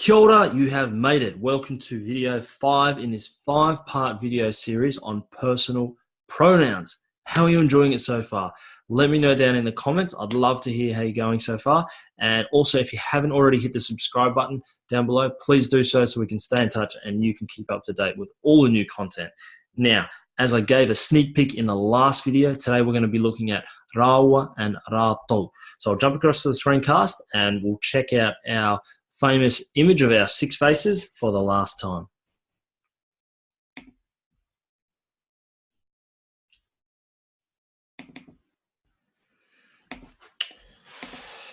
Kia ora, you have made it. Welcome to video 5 in this 5-part video series on personal pronouns. How are you enjoying it so far? Let me know down in the comments. I'd love to hear how you're going so far. And also, if you haven't already hit the subscribe button down below, please do so we can stay in touch and you can keep up to date with all the new content. Now, as I gave a sneak peek in the last video, today we're going to be looking at rawa and rātou. So I'll jump across to the screencast and we'll check out our famous image of our 6 faces for the last time.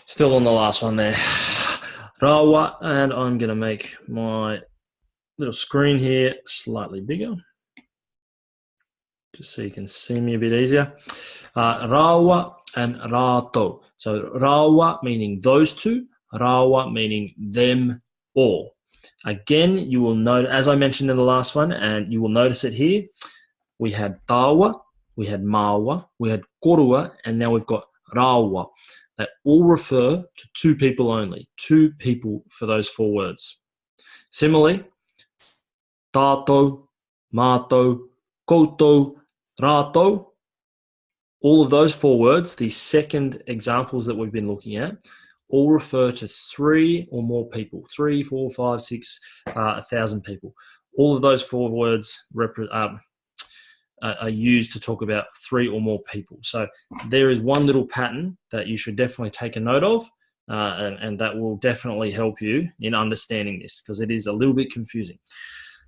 Still on the last one there. Rawa, and I'm going to make my little screen here slightly bigger, just so you can see me a bit easier. Rawa and rātou. So rawa meaning those two, rawa meaning them all. Again, you will note, as I mentioned in the last one, and you will notice it here, we had tawa, we had mawa, we had korua, and now we've got rawa. They all refer to 2 people only, 2 people for those 4 words. Similarly, tātou, mātou, koutou, rātou, all of those 4 words, these second examples that we've been looking at, all refer to 3 or more people, 3, 4, 5, 6, 1,000 people. All of those 4 words are used to talk about 3 or more people. So there is one little pattern that you should definitely take a note of, and that will definitely help you in understanding this, because it is a little bit confusing.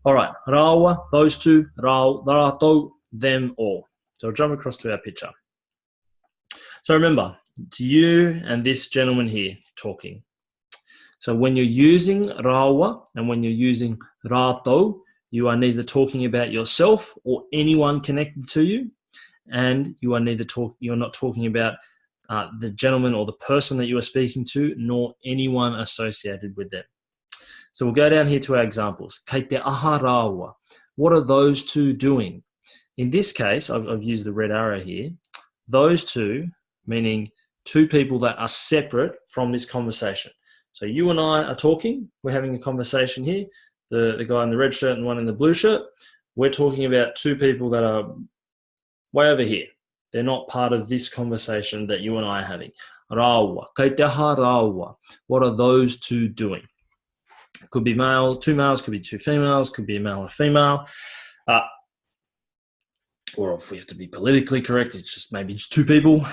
All right, rawa, those 2, rātou, them all. So I'll jump across to our picture. So remember, it's you and this gentleman here talking. So when you're using rawa and when you're using rātou, you are neither talking about yourself or anyone connected to you, and you are you're not talking about the gentleman or the person that you are speaking to, nor anyone associated with them. So we'll go down here to our examples. Kei te aha rawa. What are those 2 doing? In this case, I've used the red arrow here. Those 2, meaning 2 people that are separate from this conversation. So you and I are talking. We're having a conversation here. The guy in the red shirt and one in the blue shirt. We're talking about 2 people that are way over here. They're not part of this conversation that you and I are having. Rawa. Kei te aha rawa. What are those 2 doing? Could be male, 2 males, could be 2 females, could be a male and a female. Or if we have to be politically correct, it's just maybe just 2 people.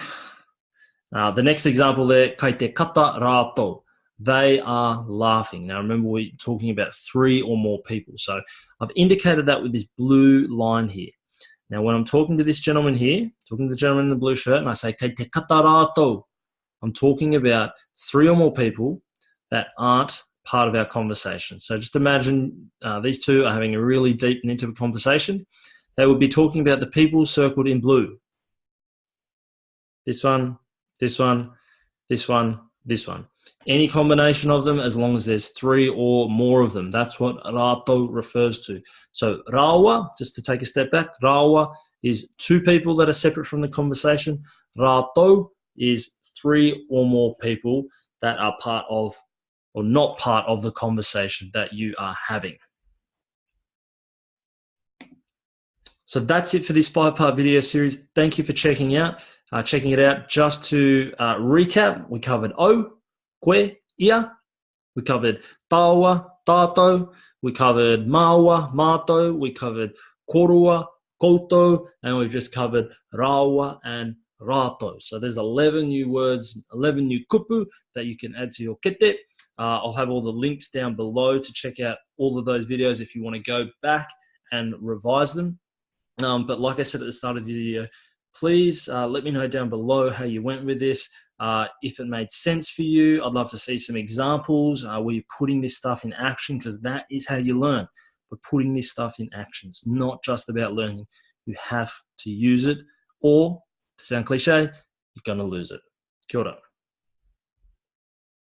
The next example there, kei te kata rātou. They are laughing. Now remember, we're talking about 3 or more people. So I've indicated that with this blue line here. Now when I'm talking to this gentleman here, talking to the gentleman in the blue shirt, and I say kei te kata rātou, I'm talking about 3 or more people that aren't part of our conversation. So just imagine these 2 are having a really deep and intimate conversation. They would be talking about the people circled in blue. This one, this one, this one, this one. Any combination of them, as long as there's 3 or more of them. That's what rātou refers to. So rawa, just to take a step back, rawa is 2 people that are separate from the conversation. Rātou is 3 or more people that are part of or not part of the conversation that you are having. So that's it for this 5-part video series. Thank you for checking it out. Just to recap, we covered o, koe, ia. We covered tawa, tātou. We covered mawa, mātou. We covered korua, koutou. And we've just covered rawa and rātou. So there's 11 new words, 11 new kupu that you can add to your kete. I'll have all the links down below to check out all of those videos if you want to go back and revise them. But like I said at the start of the video, please let me know down below how you went with this. If it made sense for you, I'd love to see some examples where you're putting this stuff in action, because that is how you learn. But putting this stuff in action. It's not just about learning. You have to use it, or, to sound cliche, you're going to lose it. Kia ora.